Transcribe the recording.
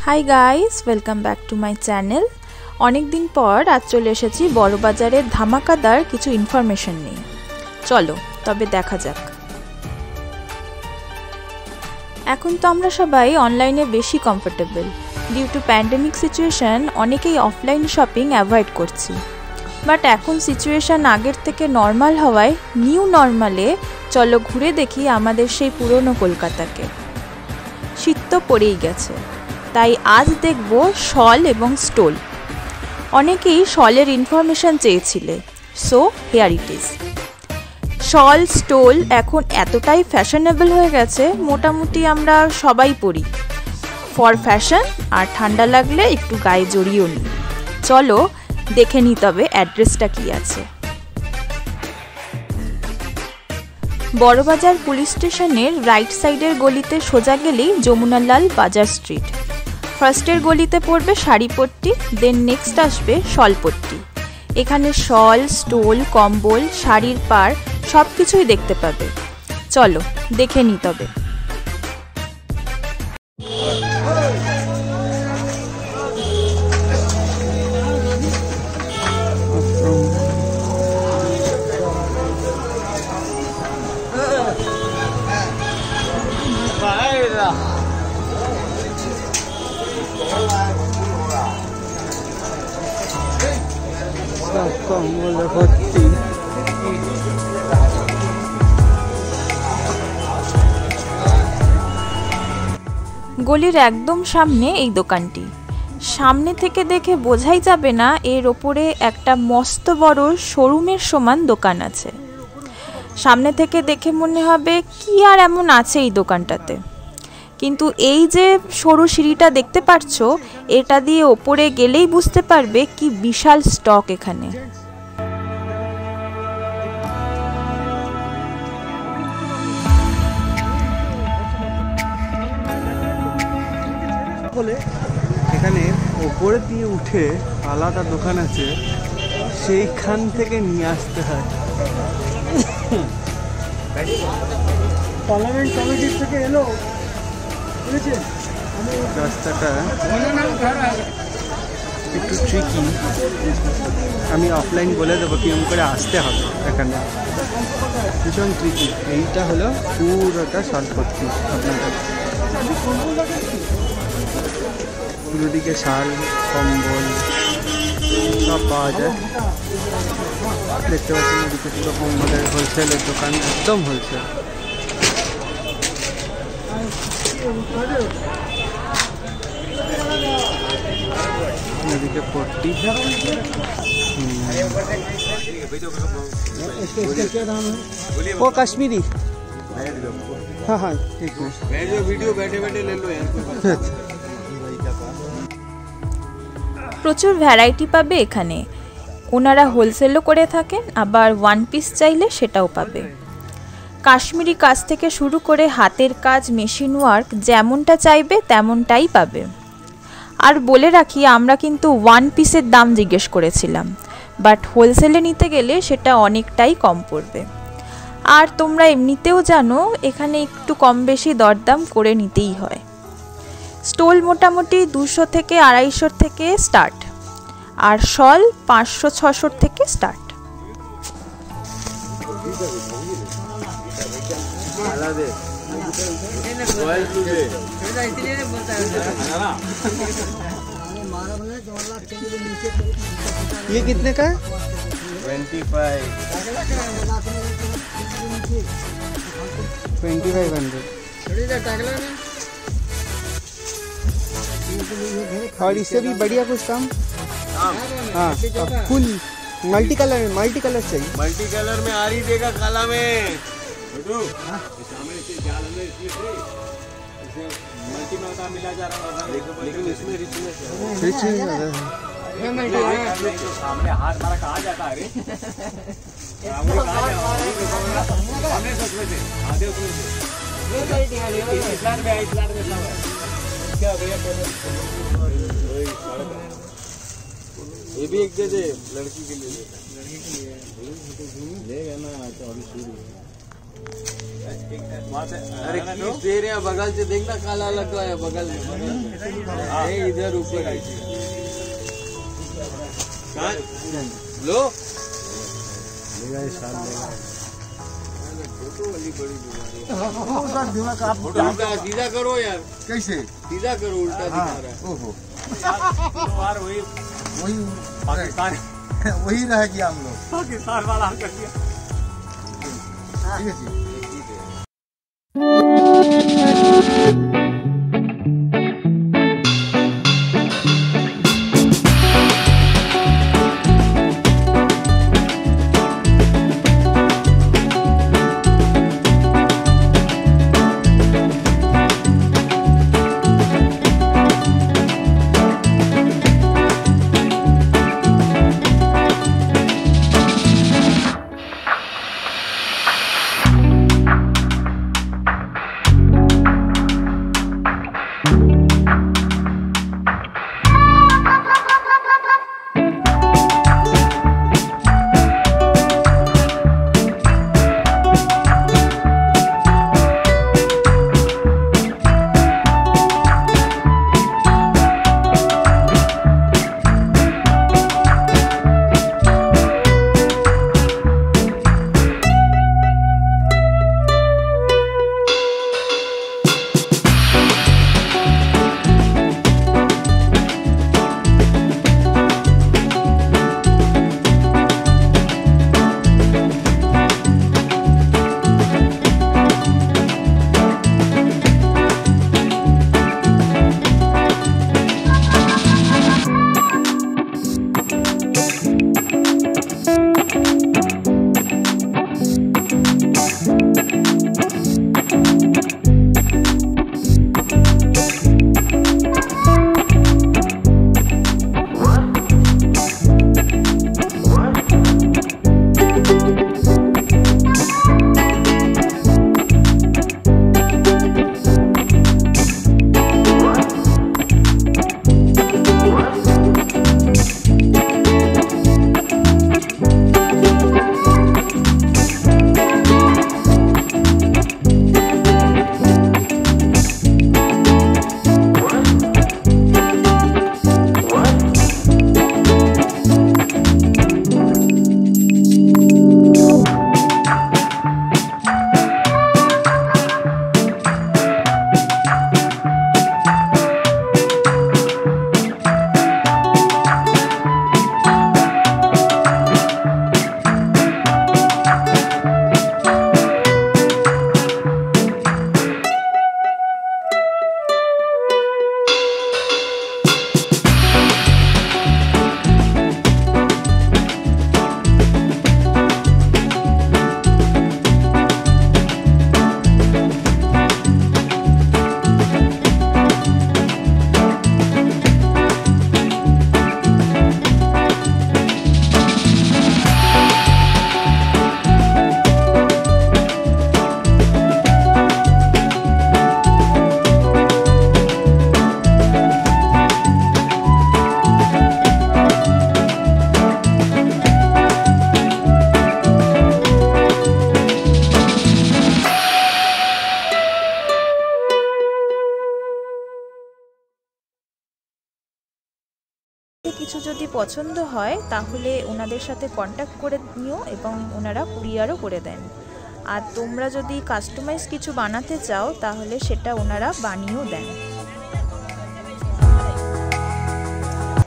Hi guys, welcome back to my channel. অনেক দিন পর আজ চলে এসেছি বড়বাজারের ধামাকাদার কিছু ইনফরমেশন নিয়ে। চলো তবে দেখা যাক। এখন তো আমরা সবাই অনলাইনে বেশি comfortable. Due to pandemic situation অনেকেই অফলাইন শপিং অ্যাভয়েড করছি। বাট এখন সিচুয়েশন আগের থেকে নর্মাল হওয়ায় নিউ নর্মালে চলো ঘুরে দেখি আমাদের সেই পুরনো কলকাতাকে। শীত তো পড়েই গেছে, তাই আজ দেখব শল এবং স্টোল। অনেকেই শলের ইনফরমেশন চেয়েছিলে, so here it is. Shawl stole এখন এতটাই ফ্যাশনেবল হয়ে গেছে, মোটামুটি আমরা সবাই পরি ফর ফ্যাশন, আর ঠান্ডা লাগলে একটু গায়ে জড়িয়েও নিই। চলো দেখে নিই তবে অ্যাড্রেসটা কি আছে। বড়বাজার পুলিশ স্টেশনের রাইট সাইডের গলিতে সোজা গেলেই যমুনালাল বাজার স্ট্রিট। ফার্স্টের গলিতে পড়বে শাড়িপট্টি, দেন নেক্সট আসবে শলপট্টি। এখানে শল, স্টোল, কম্বল, শাড়ির পাড় সব কিছুই দেখতে পাবে। চলো দেখে নিই তবে। গলির একদম সামনে এই দোকানটি। সামনে থেকে দেখে বোঝাই যাবে না এর ওপরে একটা মস্ত বড় শোরুমের সমান দোকান আছে। সামনে থেকে দেখে মনে হবে কি আর এমন আছে এই দোকানটাতে, কিন্তু এই যে সরু সিঁড়িটা দেখতে পাচ্ছ, এটা দিয়ে ওপরে গেলেই বুঝতে পারবে কি বিশাল স্টক এখানে। এখানে ওপরে দিয়ে উঠে আলাদা দোকান আছে, সেইখান থেকে নিয়ে আসতে হয়। পার্লামেন্ট কমিটির থেকে এলো, রাস্তাটা একটু ট্রিকি। আমি অফলাইন বলে দেবো কিরকম করে আসতে হবে। এখানে ভীষণ ট্রিকি। এইটা হলো পুরোটা শলপট্টি। আপনাদের পুরোদিকে শাল, কম্বল সব পাওয়া যায়। দেখতে পাচ্ছেন এদিকে পুরো কম্বলের হোলসেলের দোকান, একদম হোলসেল। এদিকে পট্টি। ও কাশ্মীরি। হ্যাঁ হ্যাঁ ঠিক আছে। ভিডিও बैठे बैठे ले लो यार। প্রচুর ভ্যারাইটি পাবে এখানে। ওনারা হোলসেলও করে থাকেন, আবার ওয়ান পিস চাইলে সেটাও পাবে। কাশ্মীরি কাজ থেকে শুরু করে হাতের কাজ, মেশিন ওয়ার্ক যেমনটা চাইবে তেমনটাই পাবে। আর বলে রাখি, আমরা কিন্তু ওয়ান পিসের দাম জিজ্ঞেস করেছিলাম, বাট হোলসেলে নিতে গেলে সেটা অনেকটাই কম পড়বে। আর তোমরা এমনিতেও জানো এখানে একটু কম বেশি দরদাম করে নিতেই হয়। স্টোল মোটামুটি 200 থেকে 250 থেকে স্টার্ট, আর শল 500-600 থেকে স্টার্ট। ये कितने का है? 2500। और इससे भी बढ़िया कुछ काम। हाँ फुल मल्टी कलर चाहिए। मल्टी कलर में आ रही देगा, काला में मल्टी में मिला जा रहा है, लेकिन इसमें रिचनेस सामने हाथ मारा कहा जाता है। ये भी एक दे दे, लड़की के लिए लेगा ना। अरे किस दे रहे हैं बगल से देखना काला लगा है बगल में इधर ऊपर लो उल्टा सीधा करो यार कैसे सीधा करो उल्टा दिखा रहा है ओहो वही वही पाकिस्तान वही रह गया हम लोग पाकिस्तान वाला कर दिया ठीक है जी কিছু যদি পছন্দ হয় তাহলে ওনাদের সাথে কন্ট্যাক্ট করে নিও এবং ওনারা কুরিয়ারও করে দেন। আর তোমরা যদি কাস্টমাইজ কিছু বানাতে চাও তাহলে সেটা ওনারা বানিয়েও দেন।